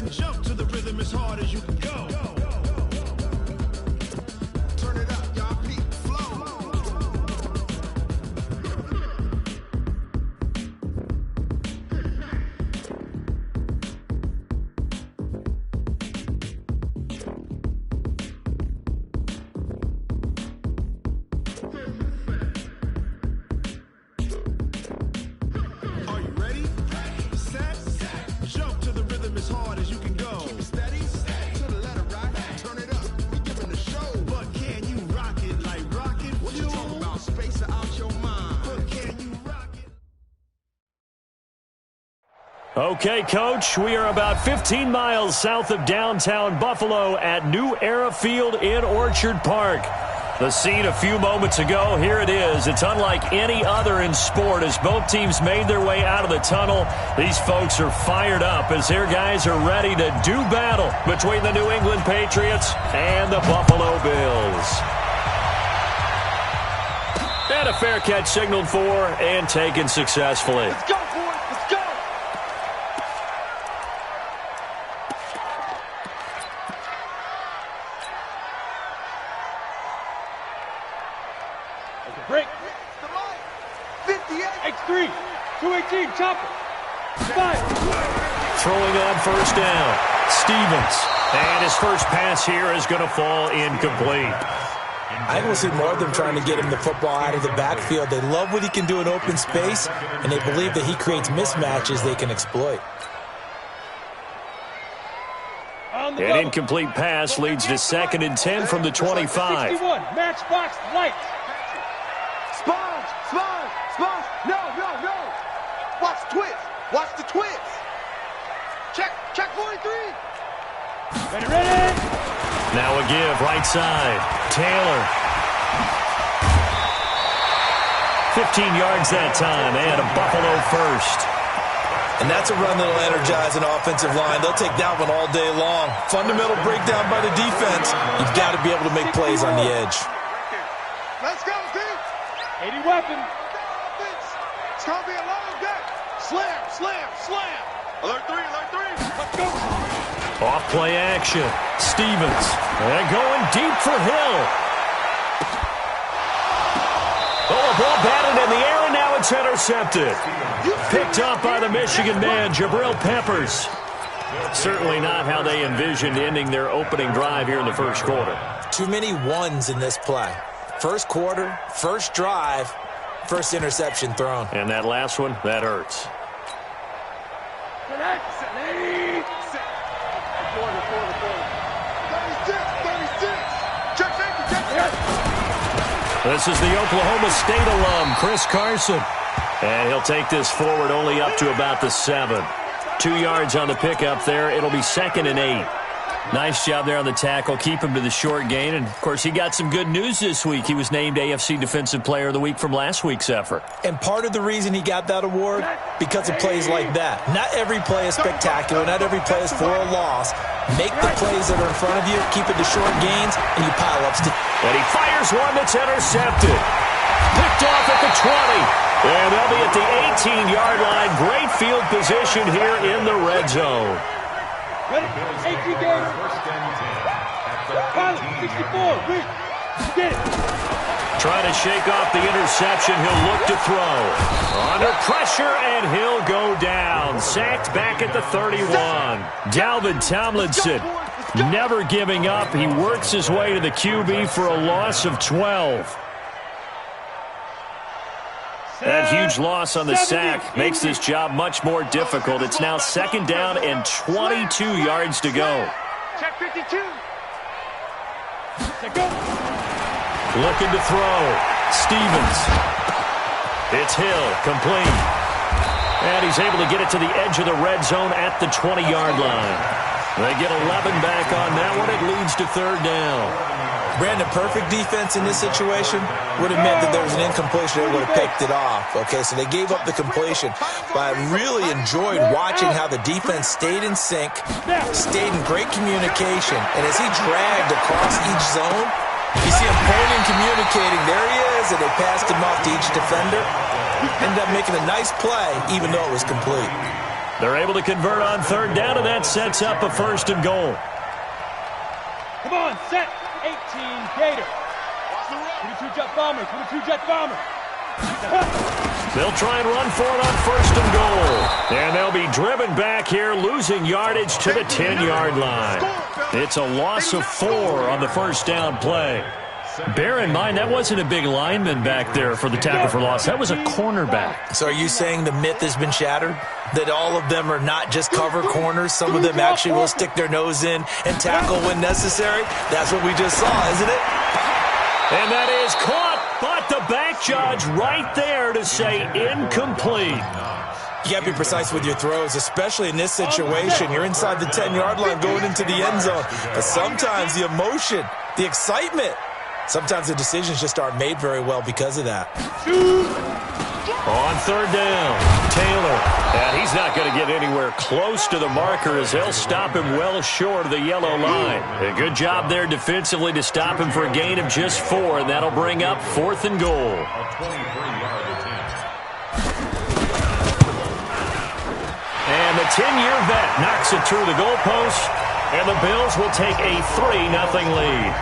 and jump to the rhythm as hard as you can go. Turn it up, y'all. Beat flow. Are you ready? Set. Jump to the rhythm as hard as you can go. Keep it steady. To the letter right. Turn it up. We giving the show. But can you rock it like rocket fuel? What you talking about? Space out your mind. But can you rock it? Okay, Coach, we are about 15 miles south of downtown Buffalo at New Era Field in Orchard Park. The scene a few moments ago, here it is. It's unlike any other in sport as both teams made their way out of the tunnel. These folks are fired up as their guys are ready to do battle between the New England Patriots and the Buffalo Bills. And a fair catch signaled for and taken successfully. Let's go, boys. Let's go. Break. 58. X3. 218. Chopper. Spot. Throwing on first down. Stevens. And his first pass here is going to fall incomplete. I don't see more of them trying to get him the football out of the backfield. They love what he can do in open space, and they believe that he creates mismatches they can exploit. On the An double. incomplete pass leads to 2nd and 10 from the 25. 61. Matchbox lights. Sponge. Sponge. Sponge. No, no, no. Watch the twist. Watch the twist. Check. Check 43. Ready, ready. Now a give, right side. Taylor. 15 yards that time, and a Buffalo first. And that's a run that'll energize an offensive line. They'll take that one all day long. Fundamental breakdown by the defense. You've got to be able to make plays on the edge. Let's go, D. 80 weapon. It's going to be a long day. Slam, slam, slam. Alert 3, alert 3. Let's go. Off play action. Stevens. And going deep for Hill. Oh, a ball batted in the air, and now it's intercepted. Picked up by the Michigan man, Jabril Peppers. Certainly not how they envisioned ending their opening drive here in the first quarter. Too many ones in this play. First quarter, first drive, first interception thrown. And that last one, that hurts. Connect. 36. Check safety, check safety. This is the Oklahoma State alum, Chris Carson. And he'll take this forward only up to about the 7. 2 yards on the pickup there. It'll be 2nd and 8. Nice job there on the tackle. Keep him to the short gain. And, of course, he got some good news this week. He was named AFC Defensive Player of the Week from last week's effort. And part of the reason he got that award, because of plays like that. Not every play is spectacular. Not every play is for a loss. Make the plays that are in front of you, keep it to short gains, and you pile up. And he fires one that's intercepted. Picked off at the 20. And they'll be at the 18-yard line. Great field position here in the red zone. Ready? 18 games. Pilot, 64. Reach. Get it. Trying to shake off the interception. He'll look to throw. Under pressure, and he'll go down. Sacked back at the 31. Dalvin Tomlinson never giving up. He works his way to the QB for a loss of 12. That huge loss on the sack makes this job much more difficult. It's now 2nd down and 22 yards to go. Check 52. Check go. Looking to throw. Stevens. It's Hill, complete. And he's able to get it to the edge of the red zone at the 20-yard line. They get 11 back on that one. It leads to 3rd down. Brandon, perfect defense in this situation would have meant that there was an incompletion. They would have picked it off. Okay, so they gave up the completion. But I really enjoyed watching how the defense stayed in sync, stayed in great communication. And as he dragged across each zone, you see him pointing, communicating. There he is, and they passed him off to each defender. Ended up making a nice play, even though it was complete. They're able to convert on third down, and that sets up a 1st and goal. Come on, set. 18 Gator. 22 Jet Bomber. 22 Jet Bomber. They'll try and run for it on 1st and goal. And they'll be driven back here, losing yardage to the 10-yard line. It's a loss of 4 on the 1st down play. Bear in mind, that wasn't a big lineman back there for the tackle for loss. That was a cornerback. So are you saying the myth has been shattered? That all of them are not just cover corners? Some of them actually will stick their nose in and tackle when necessary? That's what we just saw, isn't it? And that is caught, but the back judge right there to say incomplete. You got to be precise with your throws, especially in this situation. You're inside the 10-yard line going into the end zone. But sometimes the emotion, the excitement, sometimes the decisions just aren't made very well because of that. On third down, Taylor. And he's not going to get anywhere close to the marker as they'll stop him well short of the yellow line. A good job there defensively to stop him for a gain of just 4, and that'll bring up 4th and goal. And the 10-year vet knocks it through the goalpost, and the Bills will take a 3-0 lead.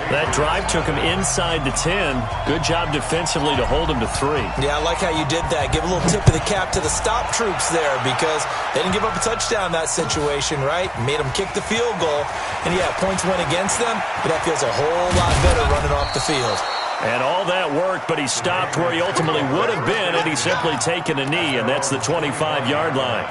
That drive took him inside the 10. Good job defensively to hold him to 3. Yeah, I like how you did that. Give a little tip of the cap to the stop troops there because they didn't give up a touchdown in that situation, right? Made them kick the field goal. And, yeah, points went against them, but that feels a whole lot better running off the field. And all that worked, but he stopped where he ultimately would have been had he simply taken a knee, and that's the 25-yard line.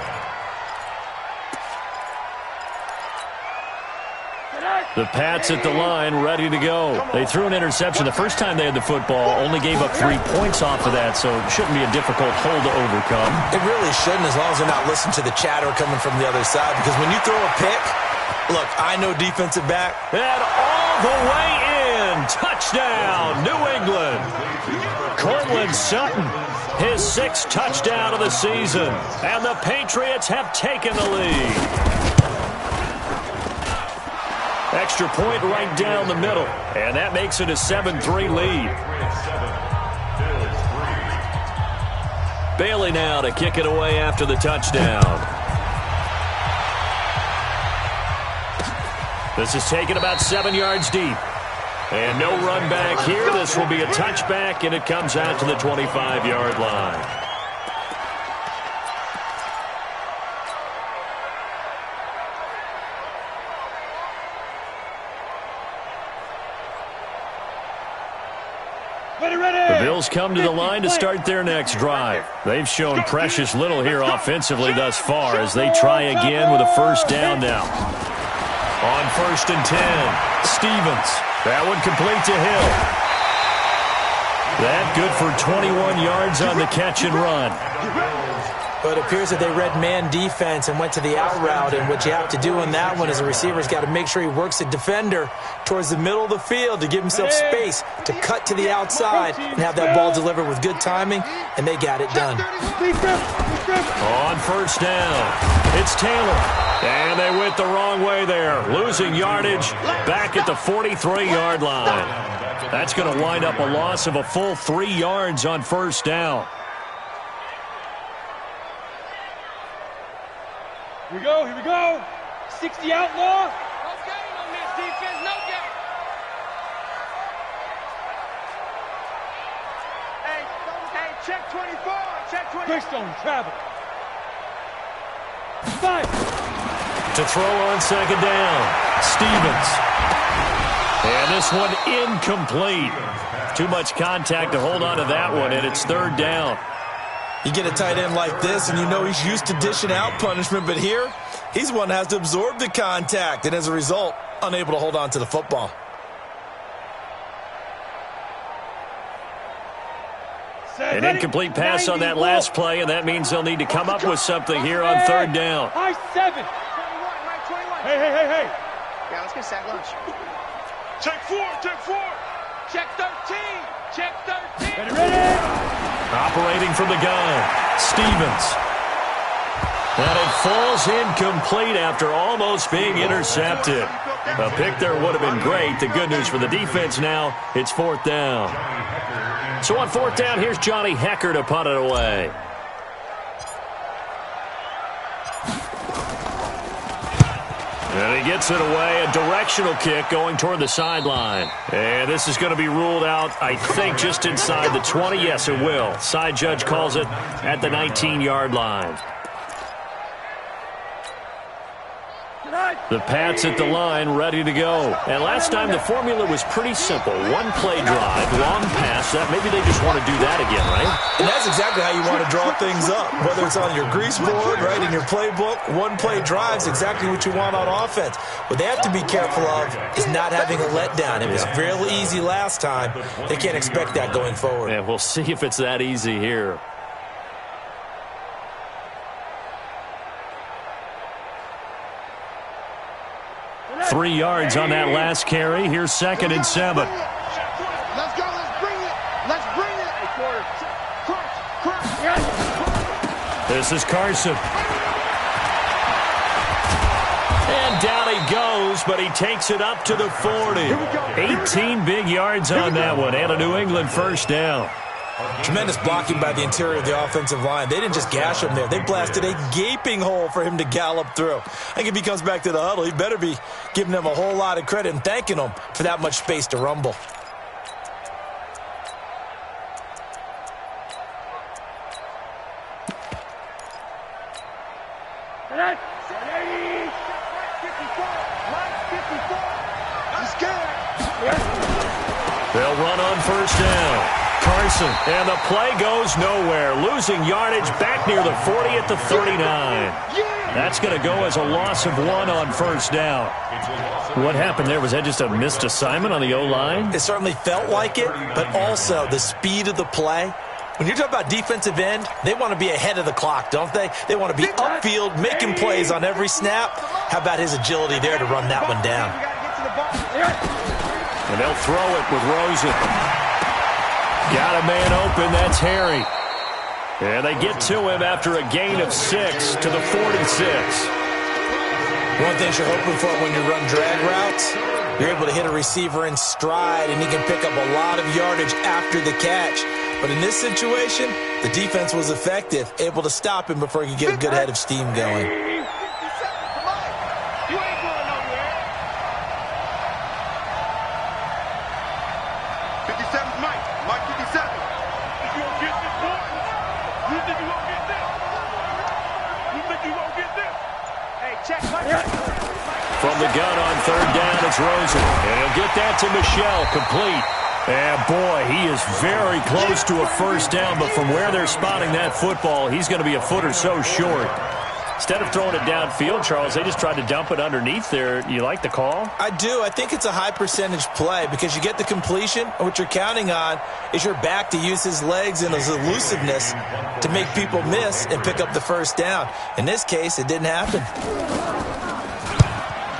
The Pats at the line, ready to go. They threw an interception the first time they had the football, only gave up 3 points off of that, so it shouldn't be a difficult hole to overcome. It really shouldn't, as long as they're not listening to the chatter coming from the other side, because when you throw a pick, look, I know defensive back. And all the way in, touchdown, New England. Courtland Sutton, his 6th touchdown of the season, and the Patriots have taken the lead. Extra point right down the middle, and that makes it a 7-3 lead. Bailey now to kick it away after the touchdown. This is taken about 7 yards deep. And no run back here. This will be a touchback, and it comes out to the 25-yard line. The Bills come to the line to start their next drive. They've shown precious little here offensively thus far as they try again with a 1st down now. On 1st and 10, Stevens. That one complete to Hill. That good for 21 yards on the catch and run. But it appears that they read man defense and went to the out route, and what you have to do on that one is a receiver's got to make sure he works the defender towards the middle of the field to give himself space to cut to the outside and have that ball delivered with good timing, and they got it done. On 1st down, it's Taylor. And they went the wrong way there, losing yardage back at the 43-yard line. That's going to wind up a loss of a full 3 yards on 1st down. Here we go. 60 outlaw. No game on this defense, no game. Hey, check 24, check 24. Quickstone travel. 5. To throw on 2nd down, Stevens. And this one incomplete. Too much contact to hold on to that one, and it's 3rd down. You get a tight end like this, and you know he's used to dishing out punishment, but here, he's one that has to absorb the contact, and as a result, unable to hold on to the football. An incomplete pass on that last play, and that means they'll need to come up with something here on 3rd down. High 7. 21. Hey. Yeah, let's get sack lunch. Check 4. Check 13. Check 13. Ready. Operating from the gun, Stevens. And it falls incomplete after almost being intercepted. A pick there would have been great. The good news for the defense now, it's 4th down. So on 4th down, here's Johnny Hekker to punt it away. And he gets it away, a directional kick going toward the sideline. And this is going to be ruled out, I think, just inside the 20. Yes, it will. Side judge calls it at the 19-yard line. The Pats at the line, ready to go. And last time the formula was pretty simple. One play drive, long pass. That maybe they just want to do that again, right? And that's exactly how you want to draw things up. Whether it's on your grease board, right, in your playbook, one play drive is exactly what you want on offense. What they have to be careful of is not having a letdown. It was fairly easy last time. They can't expect that going forward. And we'll see if it's that easy here. Three yards on that last carry. Here's 2nd and 7. Let's go. Let's bring it. Let's bring it. This is Carson. And down he goes, but he takes it up to the 40. 18 big yards on that one, and a New England first down. Tremendous blocking by the interior of the offensive line. They didn't just gash him there. They blasted a gaping hole for him to gallop through. I think if he comes back to the huddle, he better be giving them a whole lot of credit and thanking them for that much space to rumble. They'll run on first down. Carson, and the play goes nowhere. Losing yardage back near the 40 at the 39. That's going to go as a loss of 1 on first down. What happened there? Was that just a missed assignment on the O-line? It certainly felt like it, but also the speed of the play. When you're talking about defensive end, they want to be ahead of the clock, don't they? They want to be upfield, making plays on every snap. How about his agility there to run that one down? And they'll throw it with Rosen. Got a man open, that's Harry. And they get to him after a gain of 6 to the 46. One thing you're hoping for when you run drag routes, you're able to hit a receiver in stride, and he can pick up a lot of yardage after the catch. But in this situation, the defense was effective, able to stop him before he could get a good head of steam going. From the gun on third down, it's Rosen. And he'll get that to Michel, complete. And boy, he is very close to a first down, but from where they're spotting that football, he's going to be a foot or so short. Instead of throwing it downfield, Charles, they just tried to dump it underneath there. You like the call? I do. I think it's a high percentage play because you get the completion, and what you're counting on is your back to use his legs and his elusiveness to make people miss and pick up the first down. In this case, it didn't happen.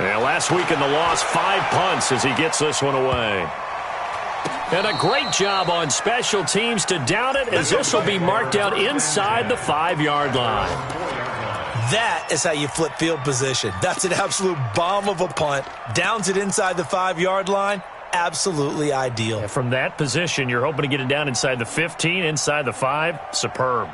And last week in the loss, 5 punts as he gets this one away. And a great job on special teams to down it, as this will be marked out inside the 5-yard line. That is how you flip field position. That's an absolute bomb of a punt. Downs it inside the 5-yard line. Absolutely ideal. And from that position, you're hoping to get it down inside the 15, inside the 5. Superb.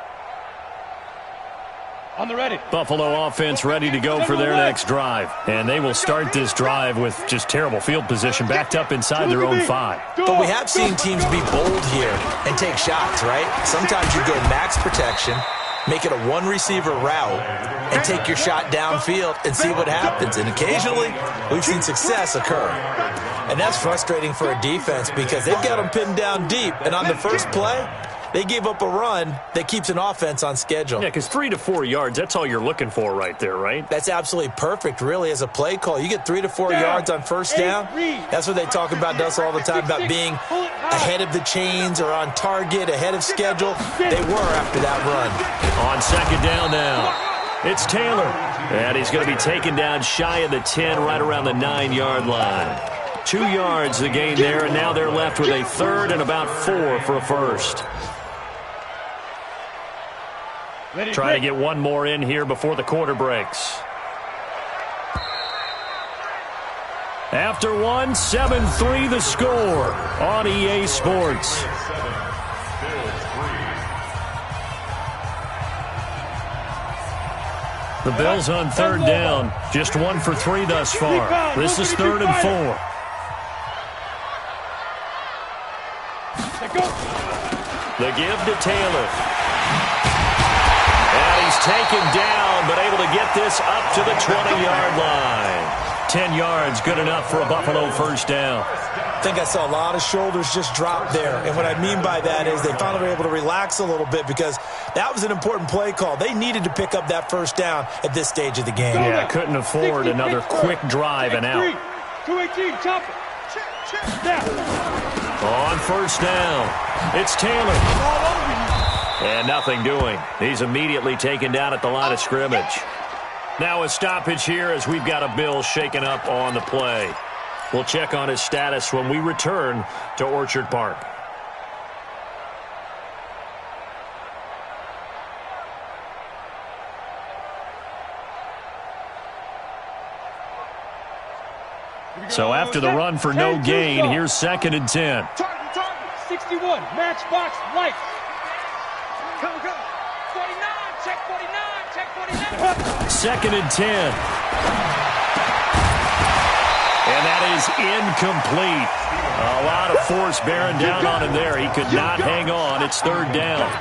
On the ready. Buffalo offense ready to go for their next drive. And they will start this drive with just terrible field position, backed up inside their own 5. But we have seen teams be bold here and take shots, right? Sometimes you go max protection, make it a one-receiver route, and take your shot downfield and see what happens. And occasionally, we've seen success occur. And that's frustrating for a defense because they've got them pinned down deep. And on the first play, they gave up a run that keeps an offense on schedule. Yeah, because 3 to 4 yards, that's all you're looking for right there, right? That's absolutely perfect, really, as a play call. You get 3 to 4 yards on first down. That's what they talk about us all the time, about being ahead of the chains or on target, ahead of schedule. They were after that run. On second down now, it's Taylor. And he's going to be taken down shy of the 10, right around the 9-yard line. 2 yards the gain there, and now they're left with a third and about 4 for a first. Try to get one more in here before the quarter breaks. After one, 7-3 the score on EA Sports. The Bills on third down. Just 1 for 3 thus far. This is 3rd and 4. The give to Taylor. And he's taken down, but able to get this up to the 20-yard line. 10 yards, good enough for a Buffalo first down. I think I saw a lot of shoulders just drop there. And what I mean by that is they finally were able to relax a little bit because that was an important play call. They needed to pick up that first down at this stage of the game. Yeah, couldn't afford another quick drive and out. 218, chop it. On first down, it's Taylor. And nothing doing. He's immediately taken down at the line of scrimmage. Now a stoppage here as we've got a Bill shaken up on the play. We'll check on his status when we return to Orchard Park. So after the run for no gain, here's 2nd and 10. 61, matchbox light. Go, go. 49, check 49, check 49. 2nd and 10. And that is incomplete. A lot of force bearing down on him there. He could not hang on. It's 3rd down.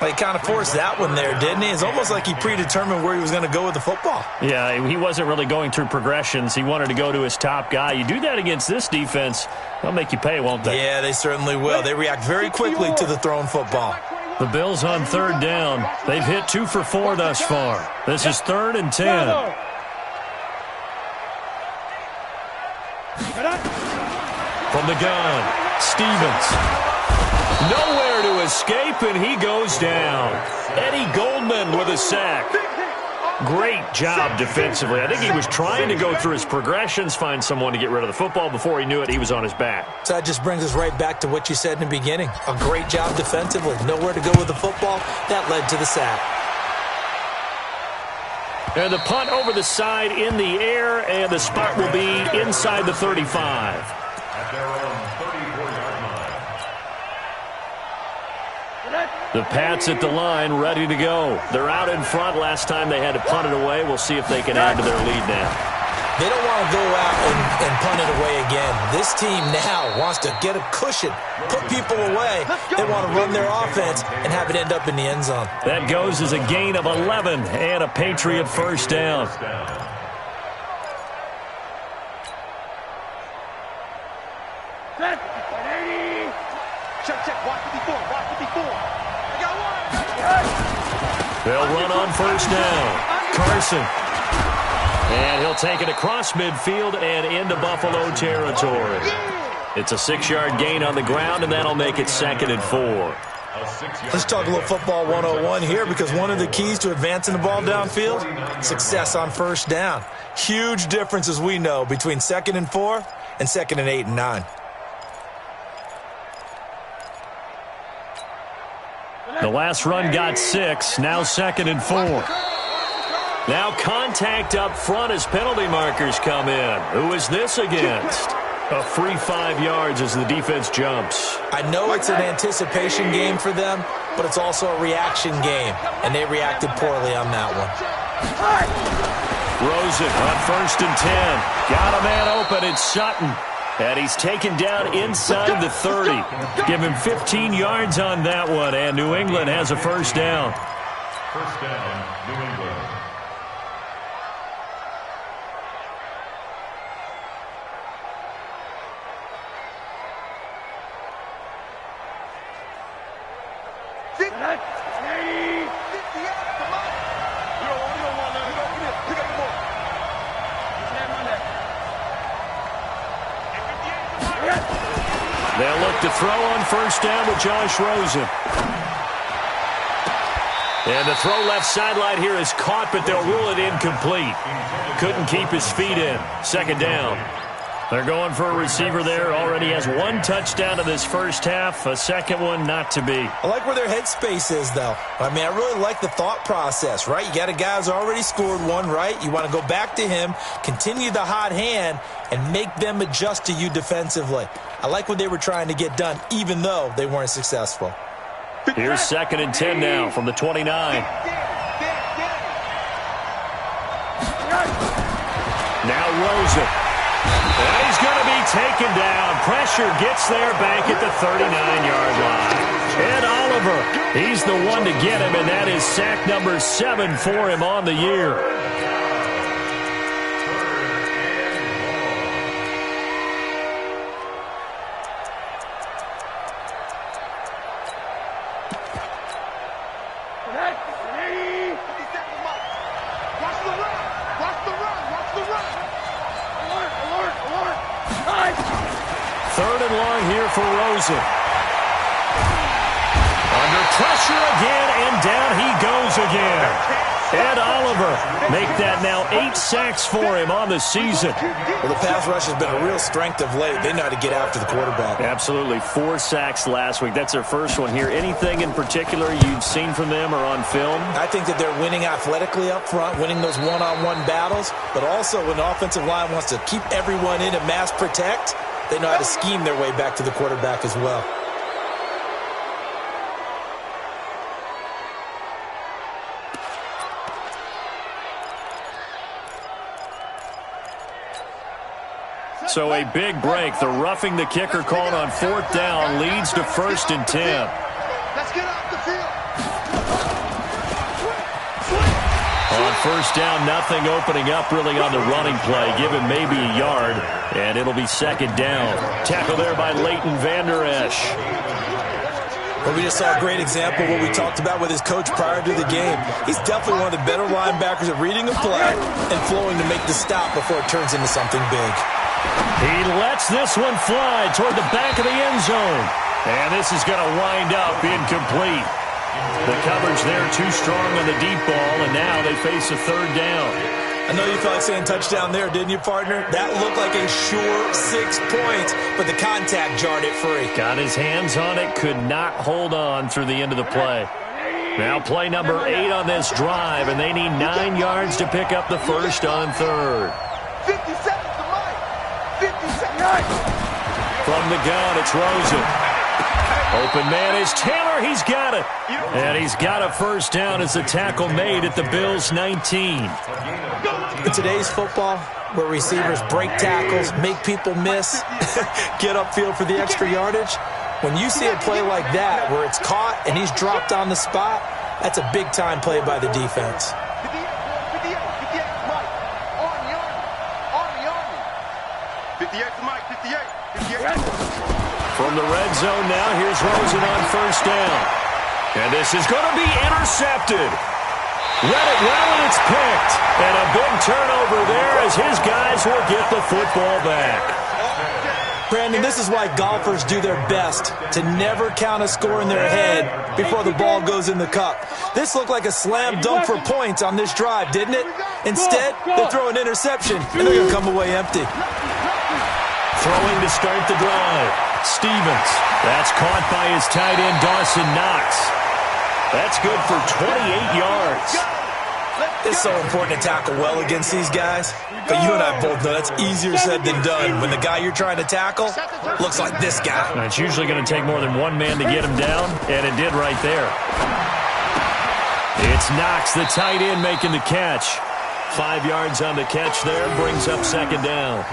Well, he kind of forced that one there, didn't he? It's almost like he predetermined where he was going to go with the football. Yeah, he wasn't really going through progressions. He wanted to go to his top guy. You do that against this defense, they'll make you pay, won't they? Yeah, they certainly will. They react very quickly to the thrown football. The Bills on 3rd down. They've hit 2 for 4 thus far. This is 3rd and 10. From the gun, Stevens. Nowhere to escape, and he goes down. Eddie Goldman with a sack. Great job defensively. I think he was trying to go through his progressions, find someone to get rid of the football. Before he knew it, he was on his back. So that just brings us right back to what you said in the beginning. A great job defensively. Nowhere to go with the football. That led to the sack. And the punt over the side in the air, and the spot will be inside the 35. The Pats at the line, ready to go. They're out in front. Last time they had to punt it away. We'll see if they can add to their lead now. They don't want to go out and punt it away again. This team now wants to get a cushion, put people away. They want to run their offense and have it end up in the end zone. That goes as a gain of 11 and a Patriot first down. Check, watch 54, watch 54. I got one. They'll run on first down. Carson. And he'll take it across midfield and into Buffalo territory. It's a 6-yard gain on the ground, and that'll make it 2nd and 4. Let's talk a little football 101 here, because one of the keys to advancing the ball downfield, success on first down. Huge difference, as we know, between 2nd and 4 and 2nd and 8 and 9. The last run got 6, now 2nd and 4. Now contact up front as penalty markers come in. Who is this against? A free 5 yards as the defense jumps. I know it's an anticipation game for them, but it's also a reaction game, and they reacted poorly on that one. Rosen on 1st and 10. Got a man open. It's Sutton. And he's taken down inside the 30. Give him 15 yards on that one, and New England has a first down. First down, New England. They'll look to throw on first down with Josh Rosen. And the throw left sideline here is caught, but they'll rule it incomplete. Couldn't keep his feet in. 2nd down. They're going for a receiver there. Already has 1 touchdown in this first half. A second one not to be. I like where their headspace is, though. I mean, I really like the thought process, right? You got a guy who's already scored 1, right? You want to go back to him, continue the hot hand, and make them adjust to you defensively. I like what they were trying to get done, even though they weren't successful. Here's 2nd and 10 now from the 29. Now Rosen. And he's going to be taken down. Pressure gets there back at the 39-yard line. Ed Oliver, he's the one to get him, and that is sack number 7 for him on the year. Third and long here for Rosen. Under pressure again, and down he goes again. Ed Oliver make that now 8 sacks for him on the season. Well, the pass rush has been a real strength of late. They know how to get after the quarterback. Absolutely. 4 sacks last week. That's their first one here. Anything in particular you've seen from them or on film? I think that they're winning athletically up front, winning those one-on-one battles, but also when the offensive line wants to keep everyone in and mass protect, they know how to scheme their way back to the quarterback as well. So a big break. The roughing the kicker called on 4th down leads to 1st and 10. Let's get off the field. On 1st down, nothing opening up really on the running play. Give him maybe a yard, and it'll be 2nd down. Tackle there by Leighton Vander Esch. Well, we just saw a great example of what we talked about with his coach prior to the game. He's definitely one of the better linebackers at reading a play and flowing to make the stop before it turns into something big. He lets this one fly toward the back of the end zone. And this is going to wind up incomplete. The coverage there too strong on the deep ball, and now they face a 3rd down. I know you felt like saying touchdown there, didn't you, partner? That looked like a sure 6 points, but the contact jarred it free. Got his hands on it, could not hold on through the end of the play. Now play number 8 on this drive, and they need 9 yards to pick up the first on 3rd. 50 seconds to Mike. 50 seconds. From the gun, it's Rosen. Open man is Taylor. He's got it. And he's got a first down as the tackle made at the Bills' 19. In today's football, where receivers break tackles, make people miss, get upfield for the extra yardage, when you see a play like that where it's caught and he's dropped on the spot, that's a big-time play by the defense. 58 Mike. Army. 58 to Mike. 58. From the red zone now, here's Rosen on first down. And this is going to be intercepted. Read it well, and it's picked. And a big turnover there as his guys will get the football back. Brandon, this is why golfers do their best to never count a score in their head before the ball goes in the cup. This looked like a slam dunk for points on this drive, didn't it? Instead, they throw an interception, and they're going to come away empty. Throwing to start the drive. Stevens. That's caught by his tight end, Dawson Knox. That's good for 28 yards. It's so important to tackle well against these guys. But you and I both know that's easier said than done when the guy you're trying to tackle looks like this guy. And it's usually going to take more than one man to get him down, and it did right there. It's Knox, the tight end, making the catch. 5 yards on the catch there, brings up 2nd down.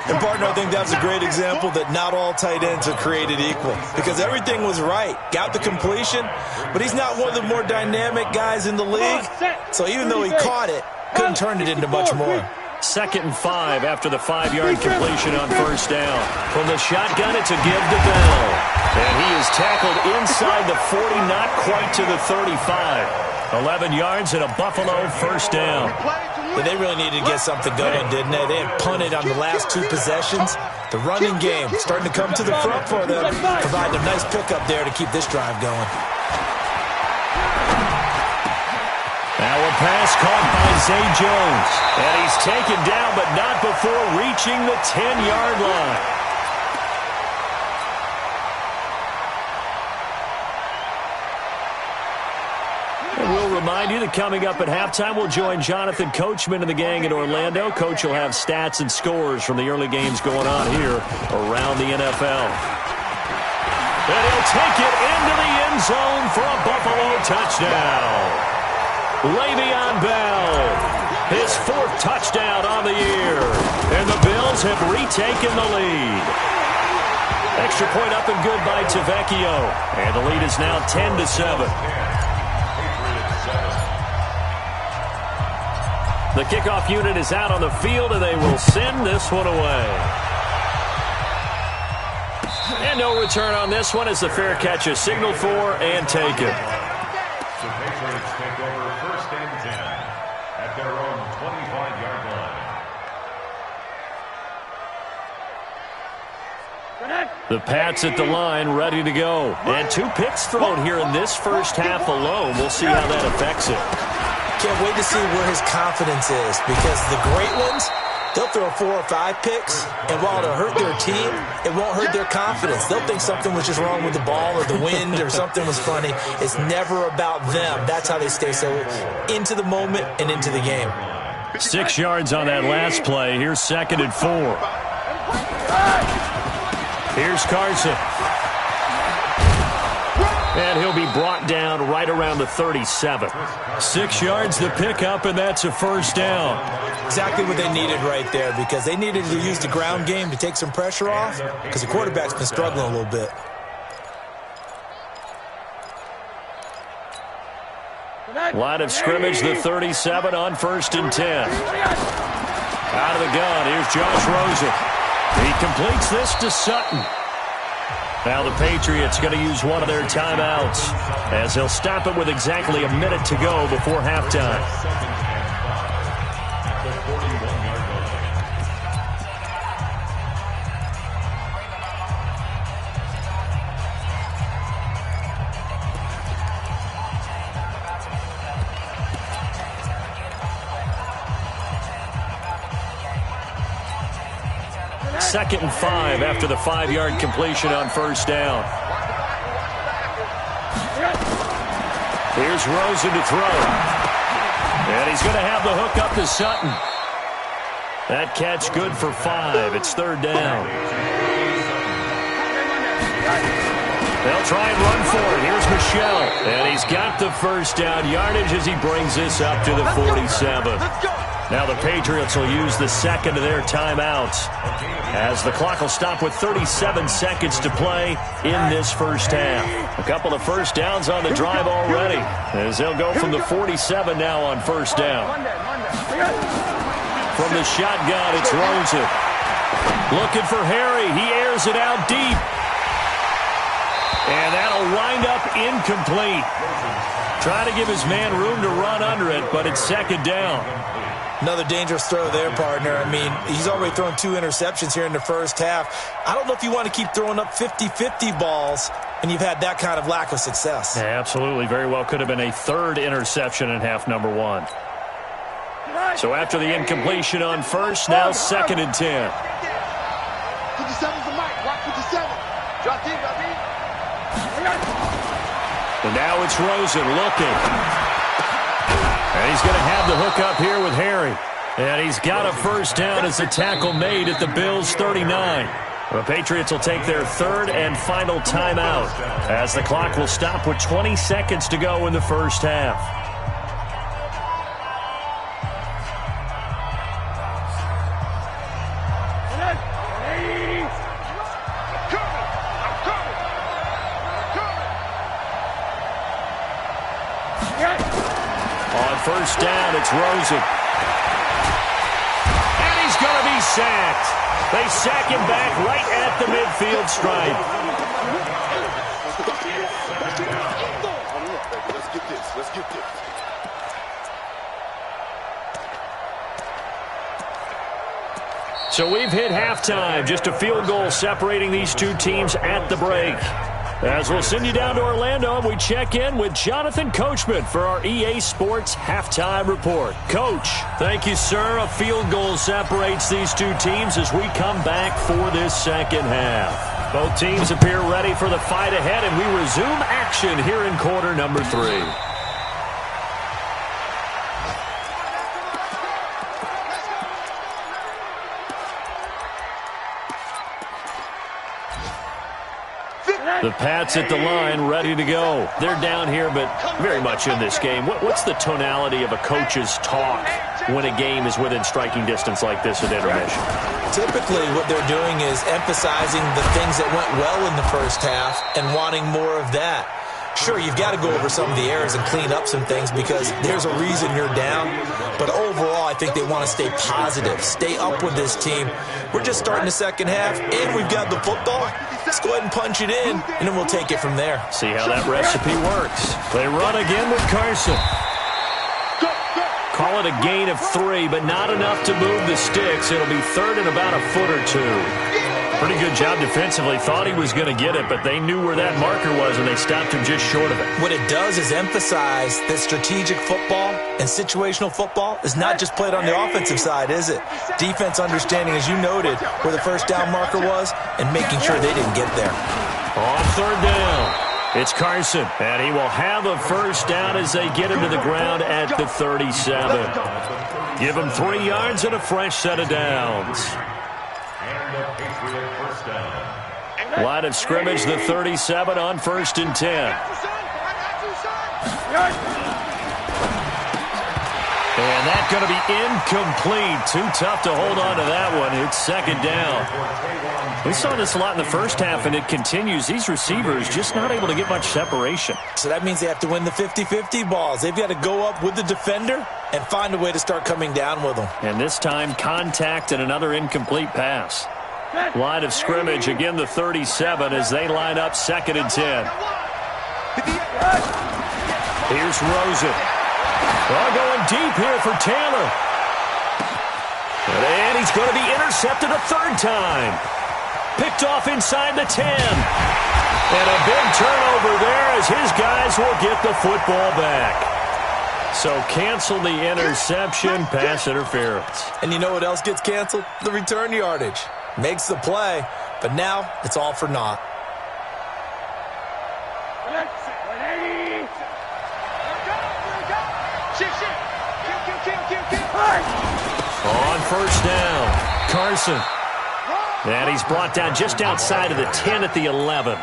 And, partner, I think that's a great example that not all tight ends are created equal because everything was right. Got the completion, but he's not one of the more dynamic guys in the league. So even though he caught it, couldn't turn it into much more. 2nd and 5 after the 5-yard completion on first down. From the shotgun, it's a give to Bell. And he is tackled inside the 40, not quite to the 35. 11 yards and a Buffalo first down. Yeah, they really needed to get something going, didn't they? They had punted on the last 2 possessions. The running game starting to come to the front for them, providing a nice pickup there to keep this drive going. Now a pass caught by Zay Jones. And he's taken down, but not before reaching the 10-yard line. We'll remind you that coming up at halftime, we'll join Jonathan Coachman and the gang in Orlando. Coach will have stats and scores from the early games going on here around the NFL. And he'll take it into the end zone for a Buffalo touchdown. Le'Veon Bell. His 4th touchdown on the year. And the Bills have retaken the lead. Extra point up and good by Tavecchio. And the lead is now 10-7. The kickoff unit is out on the field, and they will send this one away. And no return on this one as the fair catch is signaled for and taken. The Patriots take over 1st and 10 at their own 25-yard line. The Pats at the line, ready to go. And 2 picks thrown here in this first half alone. We'll see how that affects it. Can't wait to see where his confidence is, because the great ones, they'll throw 4 or 5 picks, and while it'll hurt their team, it won't hurt their confidence. They'll think something was just wrong with the ball or the wind or something was funny. It's never about them. That's how they stay so into the moment and into the game. 6 yards on that last play. Here's 2nd and 4. Here's Carson. And he'll be brought down right around the 37. 6 yards the pickup, and that's a 1st down. Exactly what they needed right there, because they needed to use the ground game to take some pressure off, because the quarterback's been struggling a little bit. Line of scrimmage, the 37 on 1st and 10. Out of the gun, here's Josh Rosen. He completes this to Sutton. Now the Patriots going to use one of their timeouts, as they'll stop it with exactly a minute to go before halftime. Second and 5 after the 5-yard completion on 1st down. Here's Rosen to throw. And he's going to have the hook up to Sutton. That catch good for 5. It's 3rd down. They'll try and run for it. Here's Michel. And he's got the 1st down yardage as he brings this up to the 47. Now the Patriots will use the 2nd of their timeouts, as the clock will stop with 37 seconds to play in this first half. A couple of 1st downs on the drive already, as they'll go from the 47 now on 1st down. From the shotgun, it's Rosen. Looking for Harry. He airs it out deep. And that'll wind up incomplete. Trying to give his man room to run under it, but it's 2nd down. Another dangerous throw there, partner. I mean, he's already thrown 2 interceptions here in the first half. I don't know if you want to keep throwing up 50-50 balls when you've had that kind of lack of success. Yeah, absolutely. Very well could have been a 3rd interception in half number 1. So after the incompletion on 1st, now 2nd and 10. 57's the mic. Watch 57. Drop deep, drop deep. And now it's Rosen looking. And he's going to have the hook up here with Harry. And he's got a 1st down as the tackle made at the Bills' 39. The Patriots will take their 3rd and final timeout, as the clock will stop with 20 seconds to go in the first half. On 1st down, it's Rosen. And he's going to be sacked. They sack him back right at the midfield stripe. Let's get this. Let's get this. So we've hit halftime. Just a field goal separating these two teams at the break. As we'll send you down to Orlando, and we check in with Jonathan Coachman for our EA Sports Halftime Report. Coach, thank you, sir. A field goal separates these two teams as we come back for this second half. Both teams appear ready for the fight ahead, and we resume action here in quarter number 3. The Pats at the line, ready to go. They're down here, but very much in this game. What's the tonality of a coach's talk when a game is within striking distance like this at intermission? Typically, what they're doing is emphasizing the things that went well in the first half and wanting more of that. Sure, you've got to go over some of the errors and clean up some things because there's a reason you're down. But overall, I think they want to stay positive, stay up with this team. We're just starting the second half, and we've got the football. Let's go ahead and punch it in, and then we'll take it from there. See how that recipe works. They run again with Carson. Call it a gain of 3, but not enough to move the sticks. It'll be third and about a foot or 2. Pretty good job defensively. Thought he was going to get it, but they knew where that marker was, and they stopped him just short of it. What it does is emphasize that strategic football and situational football is not just played on the offensive side, is it? Defense understanding, as you noted, where the first down marker was and making sure they didn't get there. On third down, it's Carson, and he will have a first down as they get him to the ground at the 37. Give him 3 yards and a fresh set of downs. Line of scrimmage, the 37 on 1st and 10. And that's going to be incomplete. Too tough to hold on to that one. It's second down. We saw this a lot in the first half, and it continues. These receivers just not able to get much separation. So that means they have to win the 50-50 balls. They've got to go up with the defender and find a way to start coming down with them. And this time, contact and another incomplete pass. Line of scrimmage, again the 37 as they line up 2nd and 10. Here's Rosen. Well, going deep here for Taylor. And he's going to be intercepted a 3rd time. Picked off inside the 10. And a big turnover there as his guys will get the football back. So cancel the interception, pass interference. And you know what else gets canceled? The return yardage. Makes the play, but now it's all for naught. On first down, Carson. And he's brought down just outside of the 10 at the 11.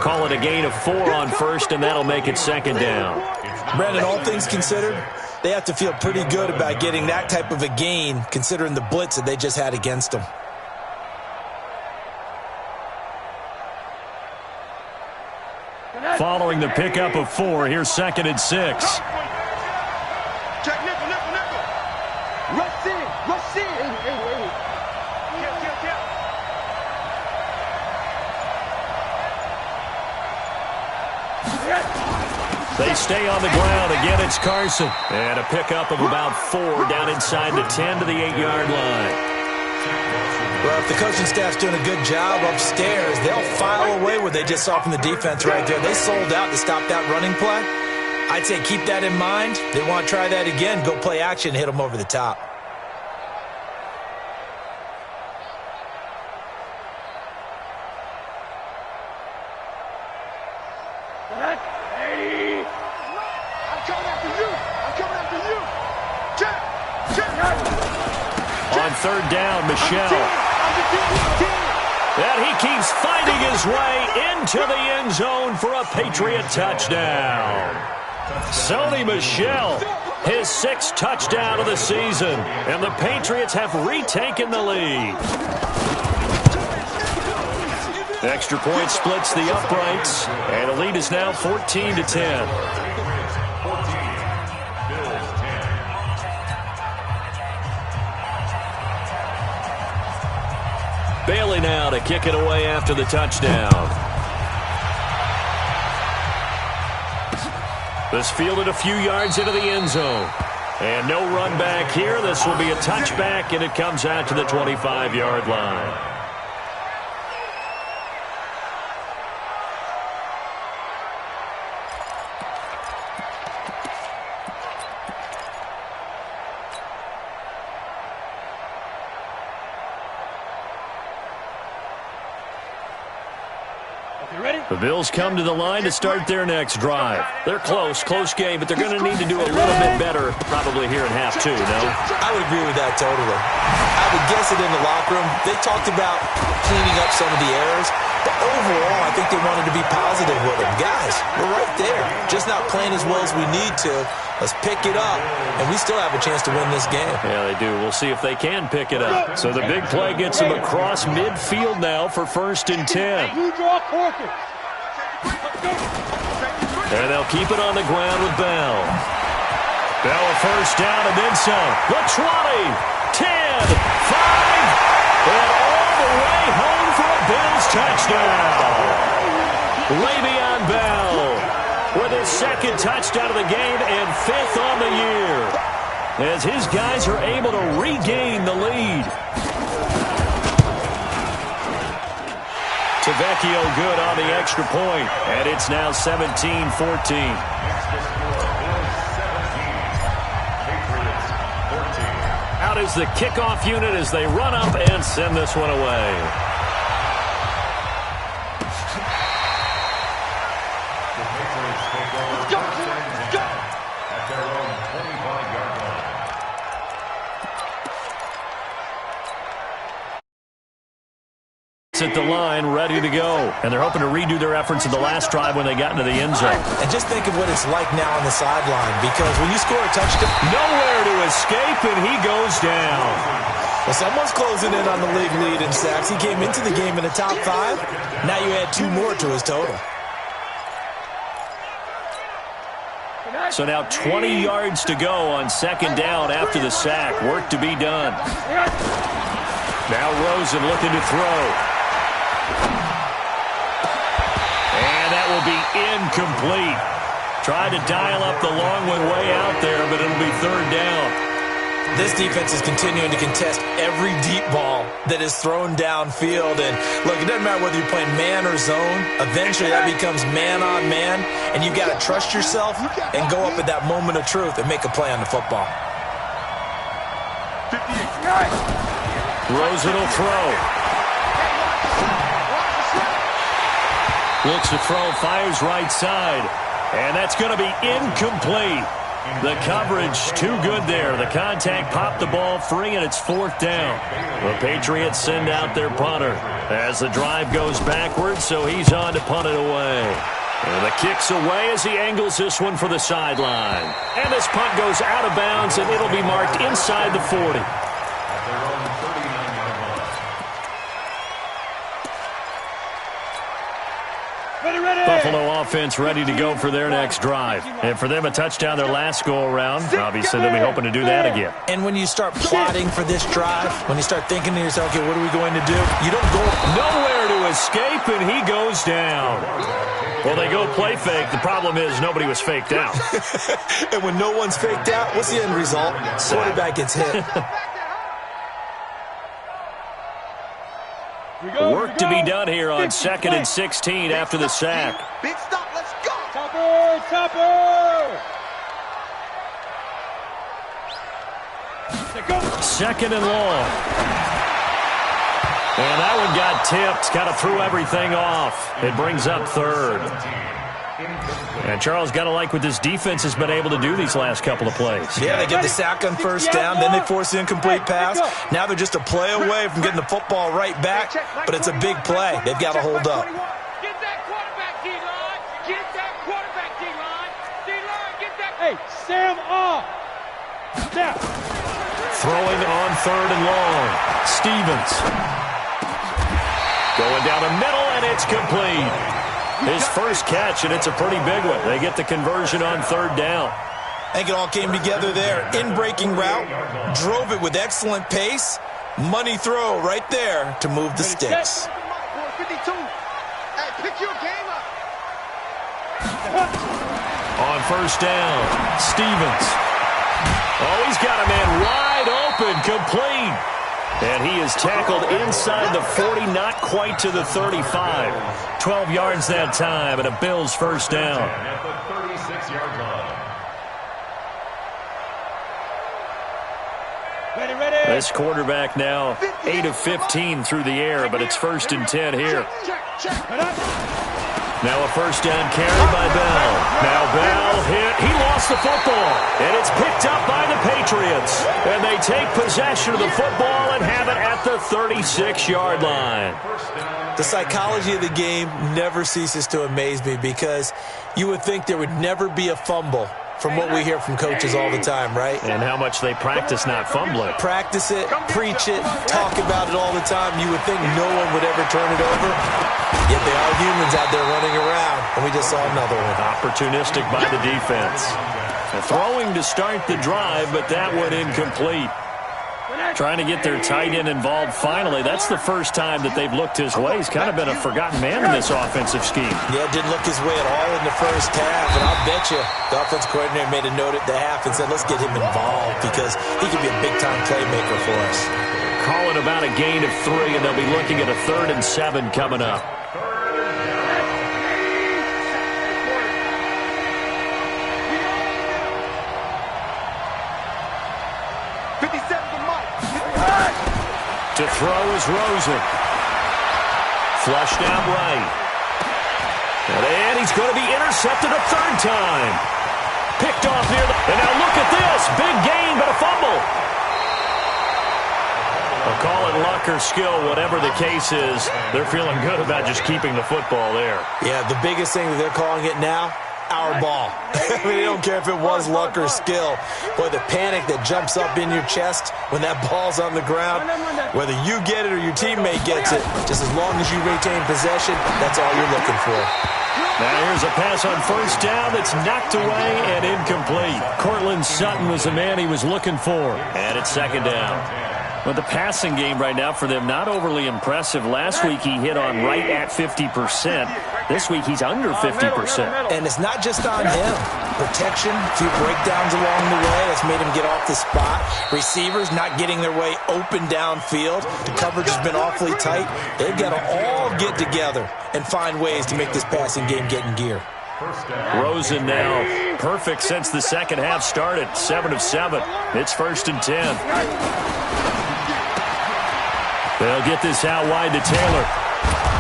Call it a gain of 4 on first, and that'll make it 2nd down. Brandon, all things considered, they have to feel pretty good about getting that type of a gain considering the blitz that they just had against them. Following the pickup of 4, here's 2nd and 6. Check nickel, nickel, nickel. Rush in, rush in. They stay on the ground. Again, it's Carson. And a pickup of about 4 down inside the 10 to the 8-yard line. Well, if the coaching staff's doing a good job upstairs, they'll file away what they just saw from the defense right there. They sold out to stop that running play. I'd say keep that in mind. They want to try that again. Go play action, hit them over the top. On third down, Michelle. And he keeps fighting his way into the end zone for a Patriot touchdown. Sony Michel, his 6th touchdown of the season. And the Patriots have retaken the lead. Extra point splits the uprights. And the lead is now 14-10. Bailey now to kick it away after the touchdown. This fielded a few yards into the end zone. And no run back here. This will be a touchback, and it comes out to the 25-yard line. The Bills come to the line to start their next drive. They're close game, but they're going to need to do a little bit better probably here in half 2, no? I would agree with that totally. I would guess it in the locker room. They talked about cleaning up some of the errors, but overall, I think they wanted to be positive with them. Guys, we're right there. Just not playing as well as we need to, Let's pick it up, and we still have a chance to win this game. Yeah, they do. We'll see if they can pick it up. So the big play gets them across midfield now for 1st and 10. You draw quarter. And they'll keep it on the ground with Bell. Bell a first down and then some. The 20, 10, 5, and all the way home for a Bills touchdown. Le'Veon Bell with his 2nd touchdown of the game and 5th on the year, as his guys are able to regain the lead. Tavecchio good on the extra point, and it's now 17-14. Out is the kickoff unit as they run up and send this one away. The Patriots take over at their own 25-yard line. At the line, ready to go. And they're hoping to redo their efforts in the last drive when they got into the end zone. And just think of what it's like now on the sideline, because when you score a touchdown, nowhere to escape, and he goes down. well, someone's closing in on the league lead in sacks. He came into the game in the top 5. Now you add 2 more to his total. So now 20 yards to go on 2nd down after the sack. Work to be done. Now Rosen looking to throw. And that will be incomplete. Tried to dial up the long one way out there, but it'll be 3rd down. This defense is continuing to contest every deep ball that is thrown downfield. And look, it doesn't matter whether you're playing man or zone. Eventually that becomes man on man, and you got to trust yourself and go up at that moment of truth and make a play on the football. Rosen will throw. Looks to throw, fires right side. And that's going to be incomplete. The coverage too good there. The contact popped the ball free, and it's 4th down. The Patriots send out their punter as the drive goes backwards, so he's on to punt it away. And the kick's away as he angles this one for the sideline. And this punt goes out of bounds, and it'll be marked inside the 40. Buffalo offense ready to go for their next drive. And for them, a touchdown their last go-around. Obviously, they'll be hoping to do that again. And when you start plotting for this drive, when you start thinking to yourself, okay, what are we going to do? You don't go nowhere to escape, and he goes down. Well, they go play fake. The problem is nobody was faked out. And when no one's faked out, what's the end result? Quarterback gets hit. Work to be done here on 2nd and 16 after the sack. Big stop, let's go. Topper, topper. 2nd and long. And that one got tipped. Kind of threw everything off. It brings up 3rd. And Charles, got to like what this defense has been able to do these last couple of plays. Yeah, they get the sack on 1st down, then they force the incomplete pass. Now they're just a play away from getting the football right back, but it's a big play. They've got to hold up. Get that quarterback, D-line. Get that quarterback, D-line. D-line, get that. Hey, Sam off. Snap. Throwing on 3rd and long. Stevens. Going down the middle, and it's complete. His first catch, and it's a pretty big one. They get the conversion on 3rd down. I think it all came together there. In-breaking route, drove it with excellent pace. Money throw right there to move the sticks. 52. Hey, pick your game up. On 1st down, Stevens. Oh, he's got a man wide open, complete. And he is tackled inside the 40, not quite to the 35. 12 yards that time, and a Bills 1st down. At the 36-yard line. Ready. This quarterback now 8 of 15 through the air, but it's 1st and 10 here. Now a 1st down carry by Bell. Now Bell hit. He lost the football, and it's picked up by the Patriots. And they take possession of the football and have it at the 36-yard line. The psychology of the game never ceases to amaze me, because you would think there would never be a fumble from what we hear from coaches all the time, right? And how much they practice not fumbling. Practice it, preach it, talk about it all the time. You would think no one would ever turn it over. Yet they are humans out there running around, and we just saw another one. Opportunistic by the defense. Throwing to start the drive, but that one incomplete. Trying to get their tight end involved finally. That's the first time that they've looked his way. He's kind of been a forgotten man in this offensive scheme. Yeah, didn't look his way at all in the first half, and I'll bet you the offense coordinator made a note at the half and said, let's get him involved because he could be a big-time playmaker for us. Calling about a gain of 3, and they'll be looking at a 3rd and 7 coming up. To throw is Rosen. Flushed out right. And he's going to be intercepted a 3rd time. Picked off near the... And now look at this. Big gain, but a fumble. I'll call it luck or skill, whatever the case is. They're feeling good about just keeping the football there. Yeah, the biggest thing that they're calling it now, our ball. I mean, they don't care if it was luck or skill. Boy, the panic that jumps up in your chest when that ball's on the ground, whether you get it or your teammate gets it, just as long as you retain possession, that's all you're looking for. Now here's a pass on 1st down that's knocked away and incomplete. Cortland Sutton was the man he was looking for. And it's 2nd down. But the passing game right now for them, not overly impressive. Last week he hit on right at 50%. This week he's under 50%. And it's not just on him. Protection, a few breakdowns along the way. That's made him get off the spot. Receivers not getting their way open downfield. The coverage has been awfully tight. They've got to all get together and find ways to make this passing game get in gear. Rosen now perfect since the 2nd half started. 7 of 7. It's 1st and 10. They'll get this out wide to Taylor.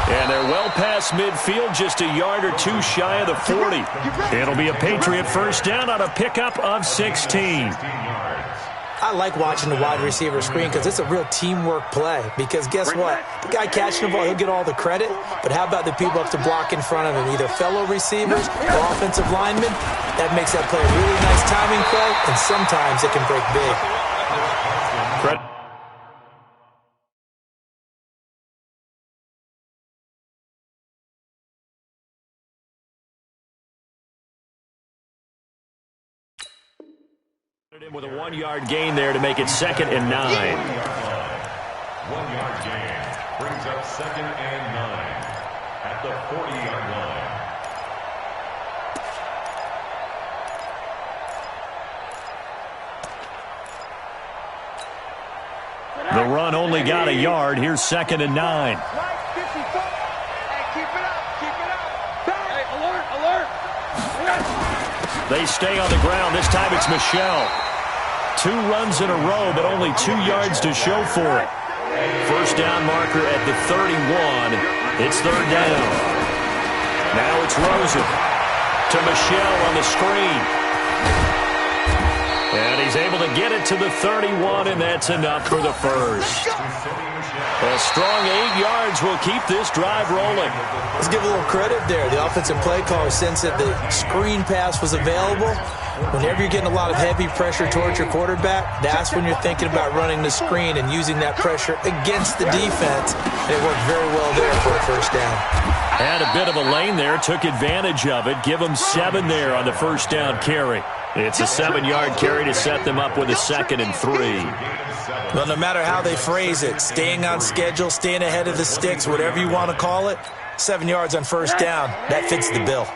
And they're well past midfield, just a yard or 2 shy of the 40. It'll be a Patriot 1st down on a pickup of 16. I like watching the wide receiver screen because it's a real teamwork play. Because guess what? The guy catching the ball, he'll get all the credit. But how about the people up to block in front of him? Either fellow receivers or offensive linemen. That makes that play a really nice timing play, and sometimes it can break big. With a 1-yard gain there to make it 2nd and 9. 1-yard gain brings up 2nd and 9 at the 40-yard line. The run only got a yard. Here's 2nd and 9. They stay on the ground. This time it's Michel. 2 runs in a row, but only 2 yards to show for it. 1st down marker at the 31. It's 3rd down. Now it's Rosen to Michel on the screen. And he's able to get it to the 31, and that's enough for the first. A strong 8 yards will keep this drive rolling. Let's give a little credit there. The offensive play caller sensed that the screen pass was available. Whenever you're getting a lot of heavy pressure towards your quarterback, that's when you're thinking about running the screen and using that pressure against the defense. And it worked very well there for a 1st down. Had a bit of a lane there, took advantage of it. Give them 7 there on the 1st down carry. It's a 7-yard carry to set them up with a 2nd and 3. Well, no matter how they phrase it, staying on schedule, staying ahead of the sticks, whatever you want to call it, 7 yards on 1st down, that fits the bill.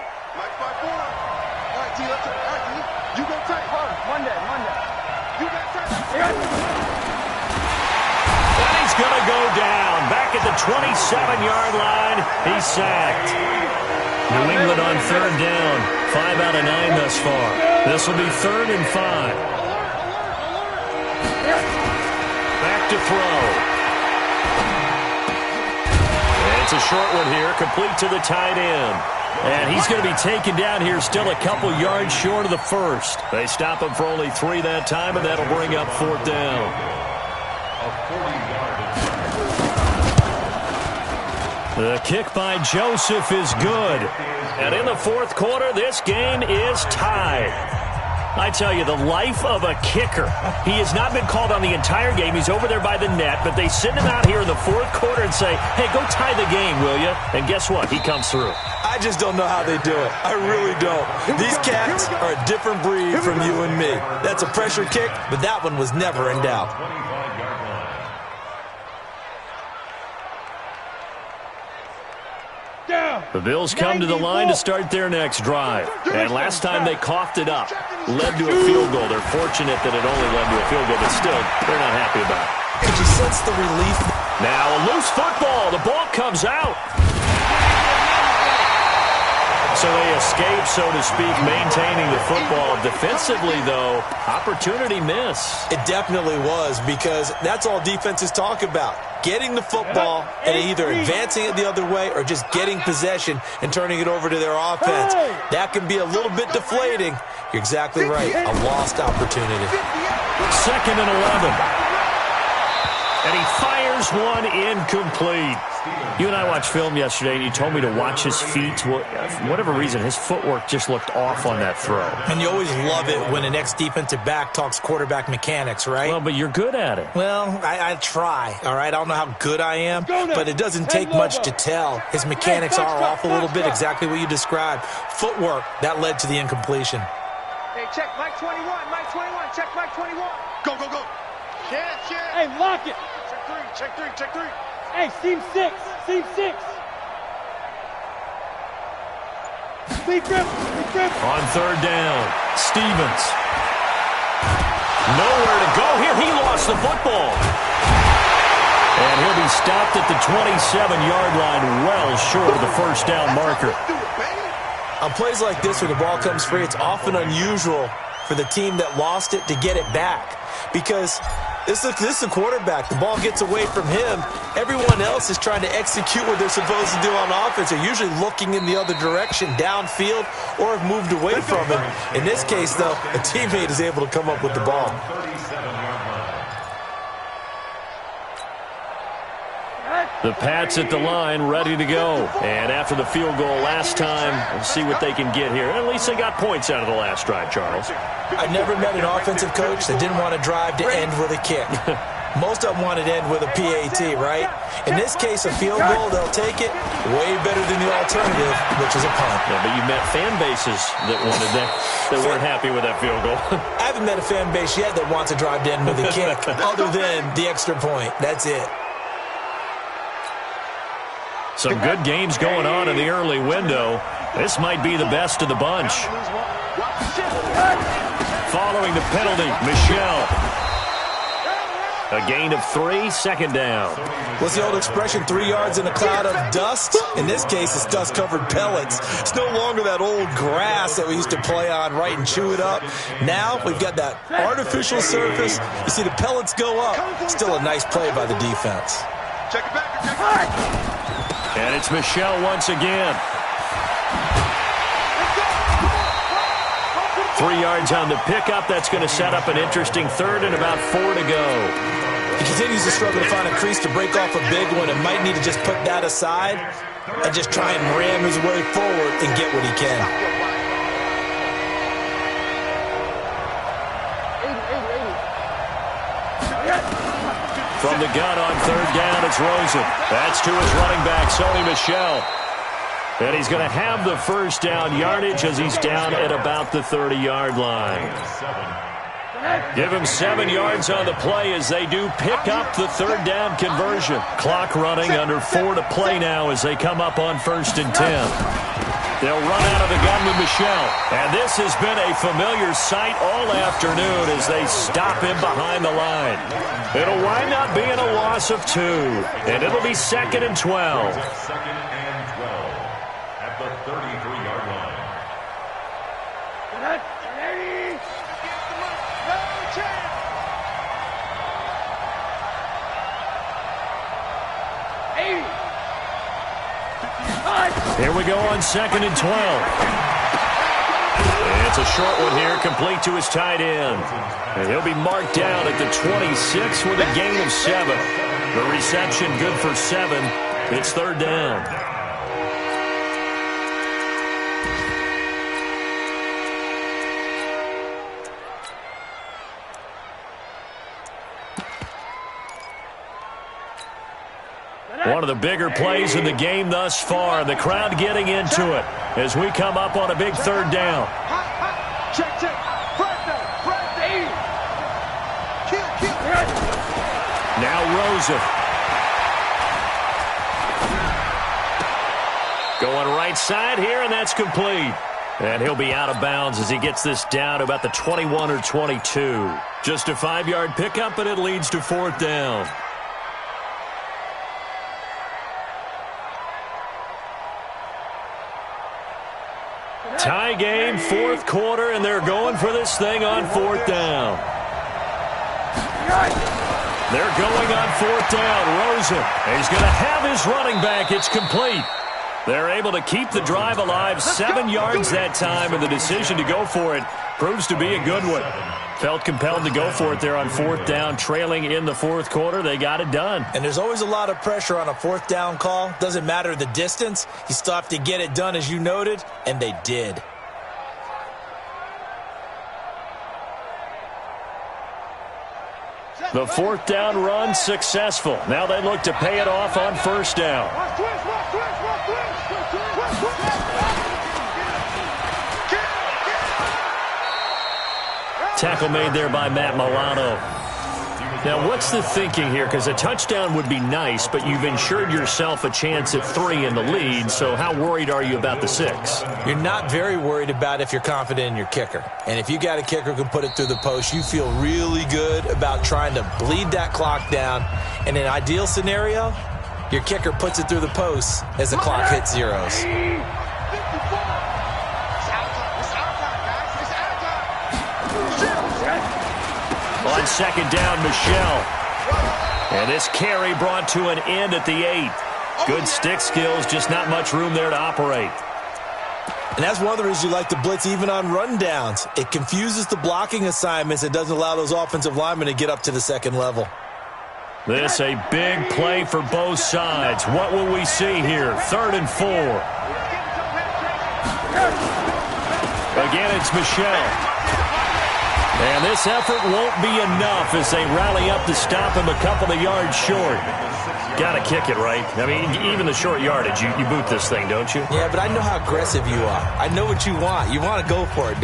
And he's going to go down. Back at the 27-yard line, he's sacked. New England on 3rd down. 5 out of 9 thus far. This will be 3rd and 5. Back to throw. And it's a short one here, complete to the tight end. And he's going to be taken down here, still a couple yards short of the first. They stop him for only 3 that time, and that'll bring up 4th down. The kick by Joseph is good. And in the 4th quarter, this game is tied. I tell you, the life of a kicker. He has not been called on the entire game. He's over there by the net, but they send him out here in the fourth quarter and say, hey, go tie the game, will you? And guess what? He comes through. I just don't know how they do it. I really don't. These cats are a different breed from you and me. That's a pressure kick, but that one was never in doubt. The Bills come to the line to start their next drive. And last time they coughed it up, led to a field goal. They're fortunate that it only led to a field goal, but still, they're not happy about it. Could you sense the relief? Now a loose football. The ball comes out. So they escape, so to speak, maintaining the football. Defensively, though, opportunity miss. It definitely was, because that's all defenses talk about. Getting the football and either advancing it the other way or just getting possession and turning it over to their offense. That can be a little bit deflating. You're exactly right. A lost opportunity. 2nd and 11. And he fires one incomplete. You and I watched film yesterday, and you told me to watch his feet. For whatever reason, his footwork just looked off on that throw. And you always love it when an ex-defensive back talks quarterback mechanics, right? Well, but you're good at it. Well, I try, all right? I don't know how good I am, but it doesn't take much to tell. His mechanics are off a little bit, exactly what you described. Footwork, that led to the incompletion. Hey, check Mike 21, Mike 21, check Mike 21. Go, go, go. Share. Hey, lock it. Check three. Hey, seam 6. Big grip. On 3rd down, Stevens. Nowhere to go here. He lost the football. And he'll be stopped at the 27-yard line, well short of the first down marker. On plays like this where the ball comes free, it's often unusual for the team that lost it to get it back, because this is a quarterback. The ball gets away from him. Everyone else is trying to execute what they're supposed to do on offense. They're usually looking in the other direction, downfield, or have moved away from him. In this case, though, a teammate is able to come up with the ball. The Pats at the line, ready to go. And after the field goal last time, we'll see what they can get here. At least they got points out of the last drive, Charles. I never met an offensive coach that didn't want to drive to end with a kick. Most of them wanted to end with a PAT, right? In this case, a field goal, they'll take it. Way better than the alternative, which is a punt. Yeah, but you met fan bases that wanted that weren't happy with that field goal. I haven't met a fan base yet that wants to drive to end with a kick, other than the extra point. That's it. Some good games going on in the early window. This might be the best of the bunch. Following the penalty, Michel. A gain of 3, 2nd down. What's the old expression, 3 yards in a cloud of dust? In this case, it's dust-covered pellets. It's no longer that old grass that we used to play on, right, and chew it up. Now we've got that artificial surface. You see the pellets go up. Still a nice play by the defense. Check it back. And it's Michel once again. 3 yards on the pickup. That's going to set up an interesting 3rd and about 4 to go. He continues to struggle to find a crease to break off a big one and might need to just put that aside and just try and ram his way forward and get what he can. From the gun on 3rd down, it's Rosen. That's to his running back, Sony Michel. And he's going to have the first down yardage as he's down at about the 30-yard line. Give him 7 yards on the play as they do pick up the 3rd down conversion. Clock running under 4 to play now as they come up on 1st and 10. They'll run out of the gun with Michel. And this has been a familiar sight all afternoon as they stop him behind the line. It'll wind up being a loss of 2. And it'll be 2nd and 12. 2nd and 12 at the 33-yard line. Here we go on 2nd and 12. And it's a short one here, complete to his tight end. And he'll be marked down at the 26 with a gain of 7. The reception good for 7. It's 3rd down. One of the bigger plays in the game thus far. The crowd getting into it as we come up on a big third down. Check, check. First down. Kill. Now Rosen. Going right side here, and that's complete. And he'll be out of bounds as he gets this down to about the 21 or 22. Just a 5-yard pickup, and it leads to fourth down. Tie game, fourth quarter, and they're going for this thing on fourth down. They're going on fourth down. Rosen, he's going to have his running back. It's complete. They're able to keep the drive alive, 7 yards that time, and the decision to go for it proves to be a good one. Felt compelled to go for it there on fourth down, trailing in the fourth quarter. They got it done. And there's always a lot of pressure on a fourth down call. Doesn't matter the distance. You still have to get it done, as you noted, and they did. The fourth down run successful. Now they look to pay it off on first down. Tackle made there by Matt Milano. Now, what's the thinking here? Because a touchdown would be nice, but you've ensured yourself a chance at 3 in the lead, so how worried are you about the 6? You're not very worried about if you're confident in your kicker. And if you got a kicker who can put it through the post, you feel really good about trying to bleed that clock down. In an ideal scenario, your kicker puts it through the post as the clock hits zeros. On second down, Michel. And this carry brought to an end at the 8. Good stick skills, just not much room there to operate. And that's one of the reasons you like to blitz even on rundowns. It confuses the blocking assignments. It doesn't allow those offensive linemen to get up to the second level. This a big play for both sides. What will we see here? 3rd and 4. Again, it's Michel. And this effort won't be enough as they rally up to stop him a couple of yards short. Got to kick it, right? I mean, even the short yardage, you boot this thing, don't you? Yeah, but I know how aggressive you are. I know what you want. You want to go for it.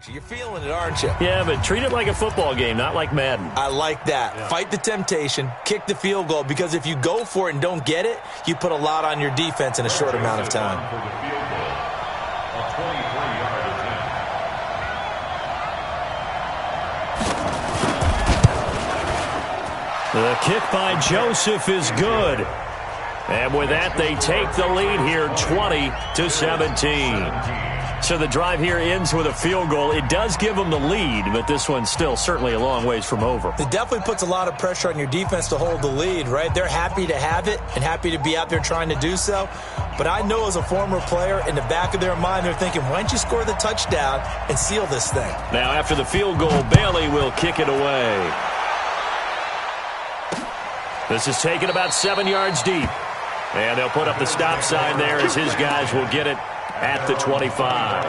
You're feeling it, aren't you? Yeah, but treat it like a football game, not like Madden. I like that. Yeah. Fight the temptation, kick the field goal, because if you go for it and don't get it, you put a lot on your defense in a short amount of time. The kick by Joseph is good. And with that, they take the lead here, 20-17. So the drive here ends with a field goal. It does give them the lead, but this one's still certainly a long ways from over. It definitely puts a lot of pressure on your defense to hold the lead, right? They're happy to have it and happy to be out there trying to do so. But I know as a former player, in the back of their mind, they're thinking, why don't you score the touchdown and seal this thing? Now after the field goal, Bailey will kick it away. This is taken about 7 yards deep. And they'll put up the stop sign there as his guys will get it at the 25.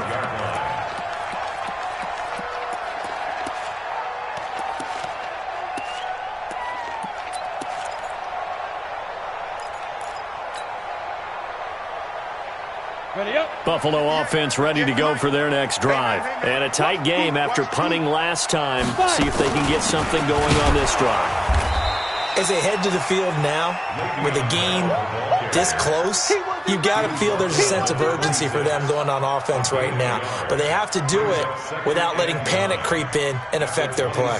Ready up. Buffalo offense ready to go for their next drive. And a tight game after punting last time. See if they can get something going on this drive. As they head to the field now, with the game this close, you got to feel there's a sense of urgency for them going on offense right now. But they have to do it without letting panic creep in and affect their play.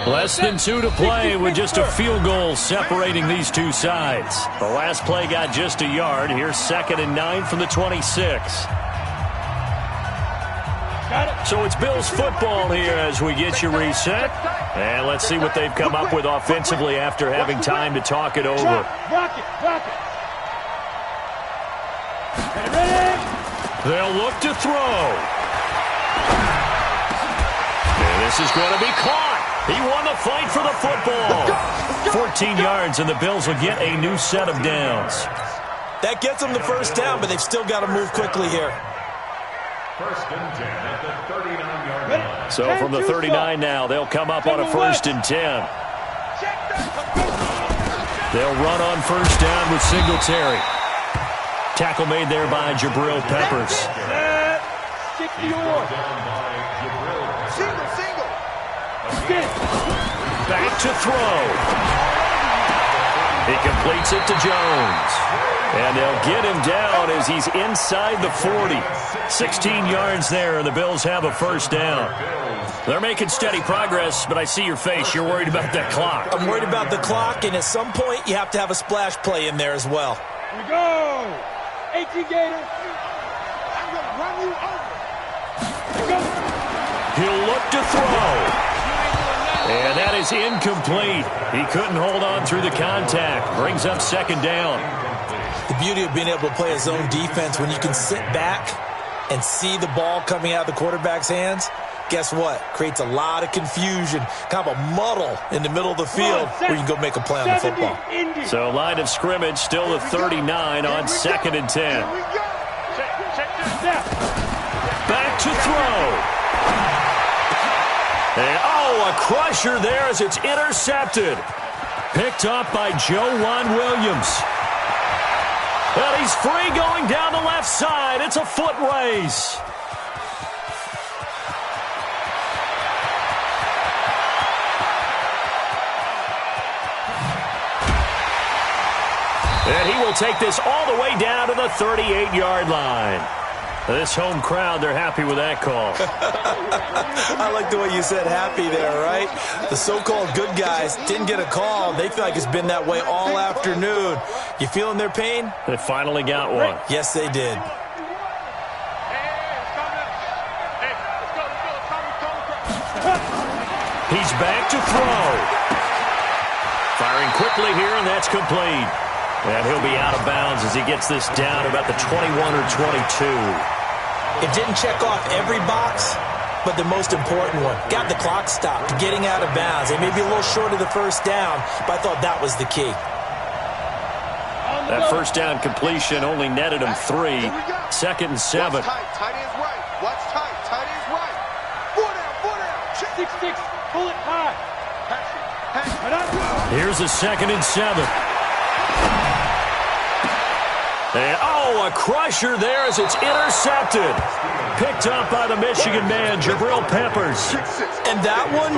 Less than 2 to play with just a field goal separating these two sides. The last play got just a yard. Here's 2nd and 9 from the 26. So it's Bills football here as we get you reset. And let's see what they've come up with offensively after having time to talk it over. Rock it. Ready. They'll look to throw. And this is going to be caught. He won the fight for the football. 14 yards, and the Bills will get a new set of downs. That gets them the first down, but they've still got to move quickly here. First and 10 at the 39-yard line. So from the 39 now, they'll come up on a first and 10. They'll run on first down with Singletary. Tackle made there by Jabril Peppers. Back to throw. He completes it to Jones. And they'll get him down as he's inside the 40. 16 yards there, and the Bills have a first down. They're making steady progress, but I see your face. You're worried about that clock. I'm worried about the clock, and at some point, you have to have a splash play in there as well. Here we go. 18 Gator. I'm going to run you over. He'll look to throw. And that is incomplete. He couldn't hold on through the contact. Brings up second down. The beauty of being able to play a zone defense when you can sit back and see the ball coming out of the quarterback's hands, guess what? Creates a lot of confusion, kind of a muddle in the middle of the field where you can go make a play on the football. So line of scrimmage still the 39 on second and 10. Back to throw. And a crusher there as it's intercepted. Picked up by Joejuan Williams. Well, he's free going down the left side. It's a foot race. And he will take this all the way down to the 38-yard line. This home crowd, they're happy with that call. I like the way you said happy there, right? The so-called good guys didn't get a call. They feel like it's been that way all afternoon. You feeling their pain? They finally got one. Yes, they did. He's back to throw. Firing quickly here, and that's complete. And he'll be out of bounds as he gets this down about the 21 or 22. It didn't check off every box, but the most important one. Got the clock stopped, getting out of bounds. They may be a little short of the first down, but I thought that was the key. That first down completion only netted him 3. Second and 7. Watch tight. Tight end's right. Watch tight. Tight end's right. 4 down. 6-6. Pull it high. Here's a second and 7. And, a crusher there as it's intercepted. Picked up by the Michigan man, Jabril Peppers. And that one,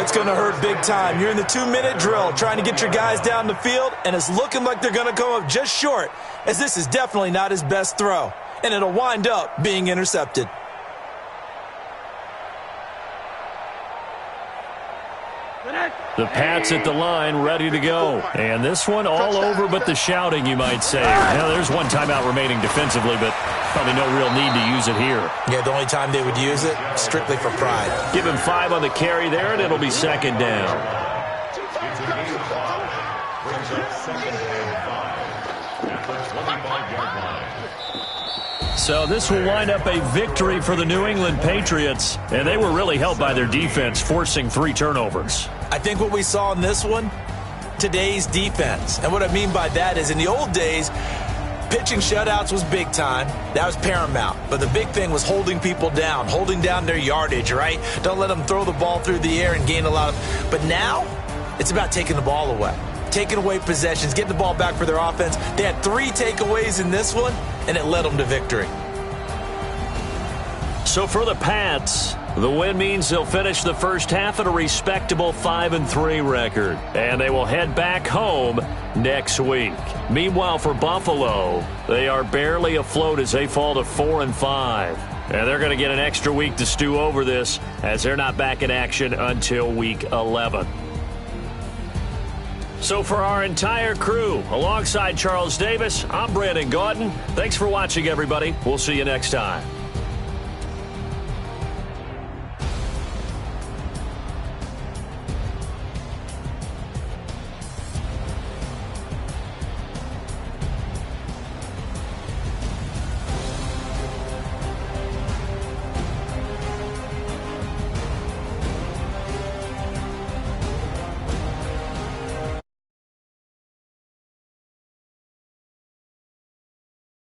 it's going to hurt big time. You're in the 2-minute drill trying to get your guys down the field, and it's looking like they're going to come up just short, as this is definitely not his best throw. And it'll wind up being intercepted. The Pats at the line, ready to go. And this one all over but the shouting, you might say. Now, there's one timeout remaining defensively, but probably no real need to use it here. Yeah, the only time they would use it, strictly for pride. Give him 5 on the carry there, and it'll be second down. It's a game clock. Brings up second and 5 at the 25-yard line. So this will wind up a victory for the New England Patriots, and they were really helped by their defense, forcing 3 turnovers. I think what we saw in this one, today's defense. And what I mean by that is in the old days, pitching shutouts was big time. That was paramount. But the big thing was holding people down, holding down their yardage, right? Don't let them throw the ball through the air and gain a lot of... But now, it's about taking the ball away. Taking away possessions, getting the ball back for their offense. They had 3 takeaways in this one, and it led them to victory. So for the Pats, the win means they'll finish the first half at a respectable 5-3 record, and they will head back home next week. Meanwhile, for Buffalo, they are barely afloat as they fall to 4-5, and they're going to get an extra week to stew over this as they're not back in action until week 11. So for our entire crew, alongside Charles Davis, I'm Brandon Gaudin. Thanks for watching, everybody. We'll see you next time.